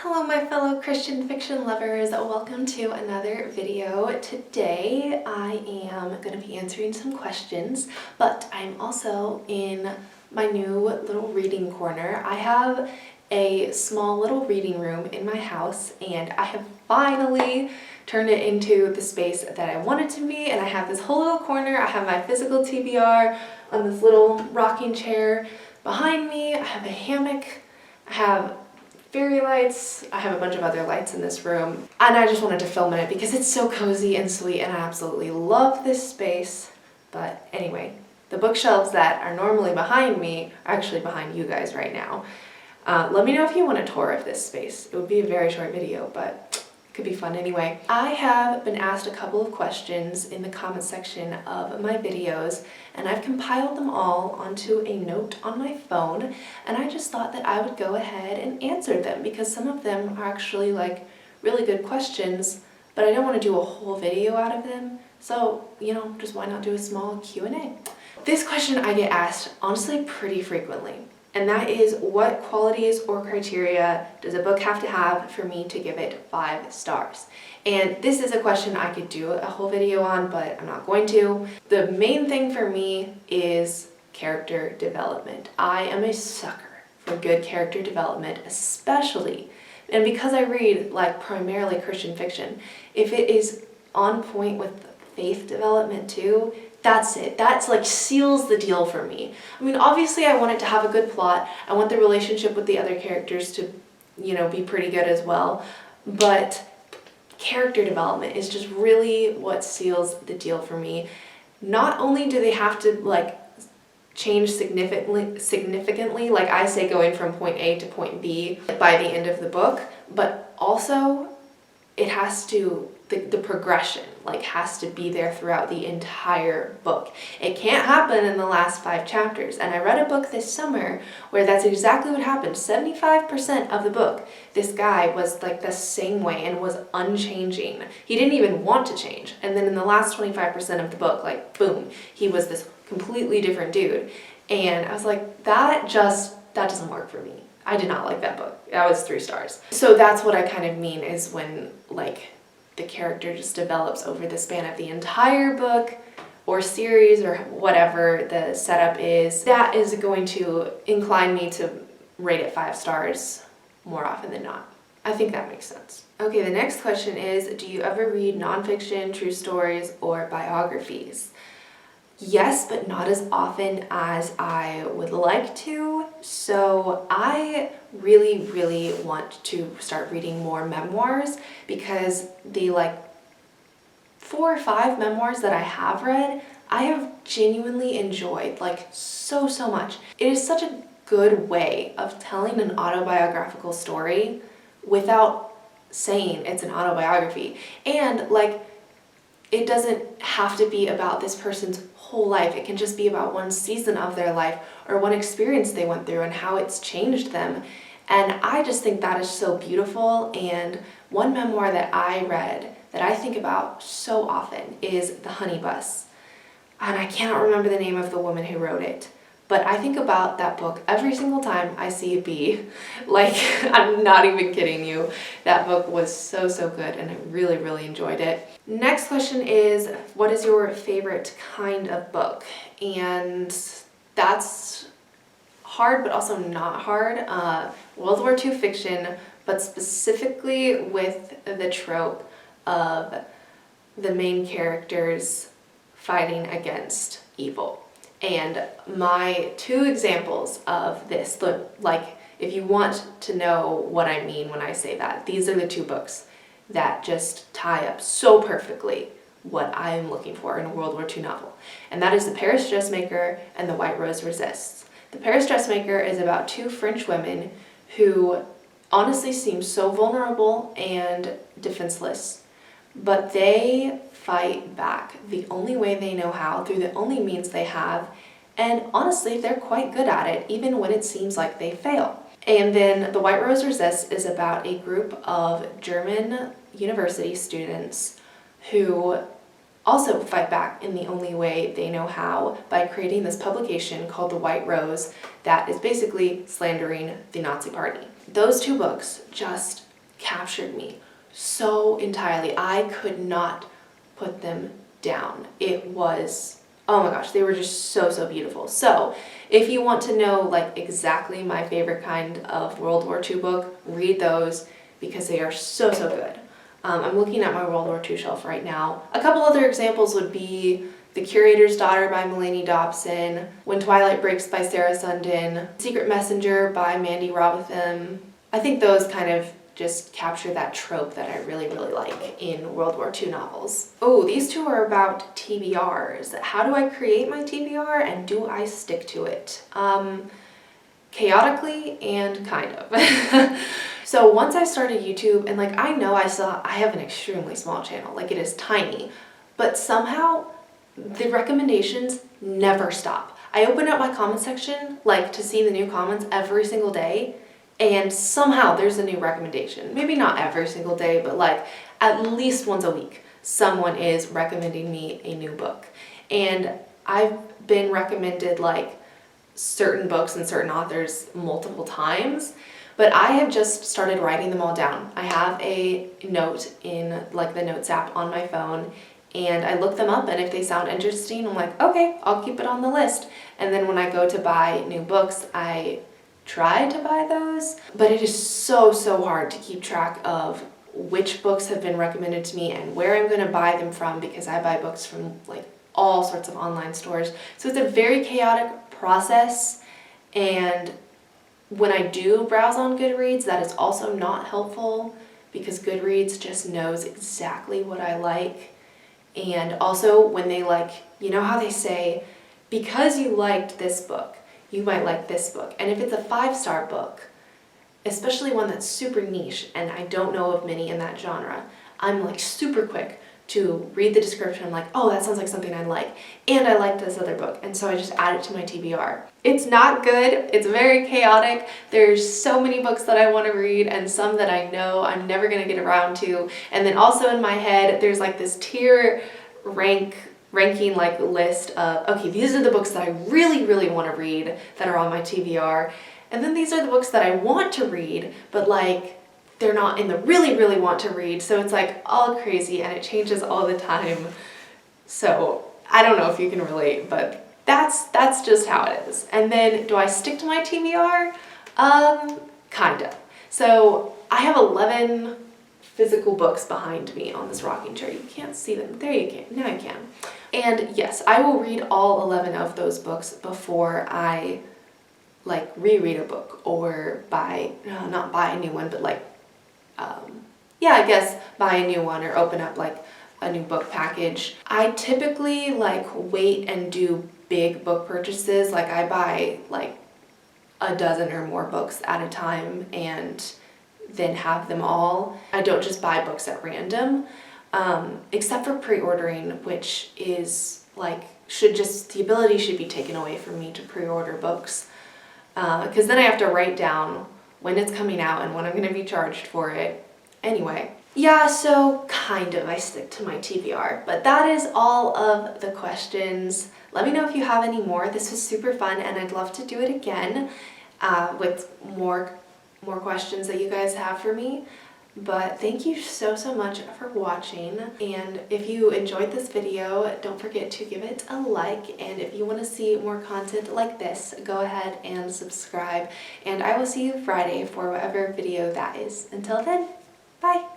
Hello my fellow Christian fiction lovers, welcome to another video. Today I am going to be answering some questions, but I'm also in my new little reading corner. I have a small little reading room in my house and I have finally turned it into the space that I want it to be, and I have this whole little corner. I have my physical TBR on this little rocking chair behind me. I have a hammock. I have fairy lights. I have a bunch of other lights in this room, and I just wanted to film in it because it's so cozy and sweet and I absolutely love this space. But anyway, the bookshelves that are normally behind me are actually behind you guys right now. Let me know if you want a tour of this space. It would be a very short video, but it could be fun anyway. I have been asked a couple of questions in the comment section of my videos, and I've compiled them all onto a note on my phone, and I just thought that I would go ahead and answer them because some of them are actually like really good questions, but I don't want to do a whole video out of them. So, just why not do a small Q&A? This question I get asked honestly pretty frequently, and that is, what qualities or criteria does a book have to have for me to give it 5 stars? And this is a question I could do a whole video on, but I'm not going to. The main thing for me is character development. I am a sucker for good character development, especially, and because I read like primarily Christian fiction, if it is on point with faith development too, that's it. That's like seals the deal for me. I mean, obviously I want it to have a good plot. I want the relationship with the other characters to, be pretty good as well. But character development is just really what seals the deal for me. Not only do they have to like change significantly, like I say, going from point A to point B by the end of the book, but also it has to, the progression has to be there throughout the entire book. It can't happen in the last 5 chapters. And I read a book this summer where that's exactly what happened. 75% of the book, this guy was like the same way and was unchanging. He didn't even want to change. And then in the last 25% of the book, boom, he was this completely different dude. And I was like, that doesn't work for me. I did not like that book. That was 3 stars. So that's what I kind of mean is when the character just develops over the span of the entire book or series or whatever the setup is. That is going to incline me to rate it 5 stars more often than not. I think that makes sense. Okay, the next question is, do you ever read nonfiction, true stories, or biographies? Yes, but not as often as I would like to. So I really, really want to start reading more memoirs because the 4 or 5 memoirs that I have read, I have genuinely enjoyed so much. It is such a good way of telling an autobiographical story without saying it's an autobiography. And it doesn't have to be about this person's whole life. It can just be about one season of their life or one experience they went through and how it's changed them. And I just think that is so beautiful. And one memoir that I read that I think about so often is The Honey Bus. And I cannot remember the name of the woman who wrote it, but I think about that book every single time I see a bee. I'm not even kidding you. That book was so good and I really, really enjoyed it. Next question is, what is your favorite kind of book? And that's hard, but also not hard. World War II fiction, but specifically with the trope of the main characters fighting against evil. And my 2 examples of this, if you want to know what I mean when I say that, these are the 2 books that just tie up so perfectly what I am looking for in a World War II novel. And that is The Paris Dressmaker and The White Rose Resists. The Paris Dressmaker is about 2 French women who honestly seem so vulnerable and defenseless, but they fight back the only way they know how, through the only means they have, and honestly they're quite good at it even when it seems like they fail. And then The White Rose Resists is about a group of German university students who also fight back in the only way they know how, by creating this publication called The White Rose that is basically slandering the Nazi Party. Those 2 books just captured me so entirely. I could not put them down. It was, oh my gosh, they were just so beautiful. So if you want to know like exactly my favorite kind of World War II book, read those because they are so good. I'm looking at my World War II shelf right now. A couple other examples would be The Curator's Daughter by Melanie Dobson, When Twilight Breaks by Sarah Sundin, Secret Messenger by Mandy Robotham. I think those kind of just capture that trope that I really like in World War II novels. Oh, these two are about TBRs. How do I create my TBR and do I stick to it? Chaotically and kind of. So once I started YouTube, and like I know I have an extremely small channel, like it is tiny, but somehow the recommendations never stop. I open up my comment section like to see the new comments every single day, and somehow there's a new recommendation. Maybe not every single day, but like at least once a week, someone is recommending me a new book. And I've been recommended like certain books and certain authors multiple times, but I have just started writing them all down. I have a note in like the Notes app on my phone, and I look them up, and if they sound interesting, I'm like, okay, I'll keep it on the list. And then when I go to buy new books, I try to buy those, but it is so hard to keep track of which books have been recommended to me and where I'm going to buy them from, because I buy books from like all sorts of online stores. So it's a very chaotic process, and when I do browse on Goodreads, that is also not helpful because Goodreads just knows exactly what I like. And also when they like, you know how they say, because you liked this book, you might like this book. And if it's a 5-star book, especially one that's super niche, and I don't know of many in that genre, I'm like super quick to read the description. I'm like, oh, that sounds like something I like. And I like this other book. And so I just add it to my TBR. It's not good. It's very chaotic. There's so many books that I want to read and some that I know I'm never going to get around to. And then also in my head, there's like this tier ranking like list of, okay, these are the books that I really want to read that are on my TBR. And then these are the books that I want to read, but like, they're not in the really want to read. So it's like all crazy and it changes all the time. So I don't know if you can relate, but that's just how it is. And then do I stick to my TBR? Kinda. So I have 11 physical books behind me on this rocking chair. You can't see them. There you can. Now you can. And yes, I will read all 11 of those books before I like reread a book or not buy a new one, but like I guess buy a new one or open up like a new book package. I typically like wait and do big book purchases. Like I buy like a dozen or more books at a time and then have them all. I don't just buy books at random, except for pre-ordering, which is like, the ability should be taken away from me to pre-order books. Because then I have to write down when it's coming out and when I'm going to be charged for it. Anyway, yeah, so kind of I stick to my TBR, but that is all of the questions. Let me know if you have any more. This was super fun and I'd love to do it again with more questions that you guys have for me. But thank you so much for watching, and if you enjoyed this video, don't forget to give it a like, and if you want to see more content like this, go ahead and subscribe, and I will see you Friday for whatever video that is. Until then, bye!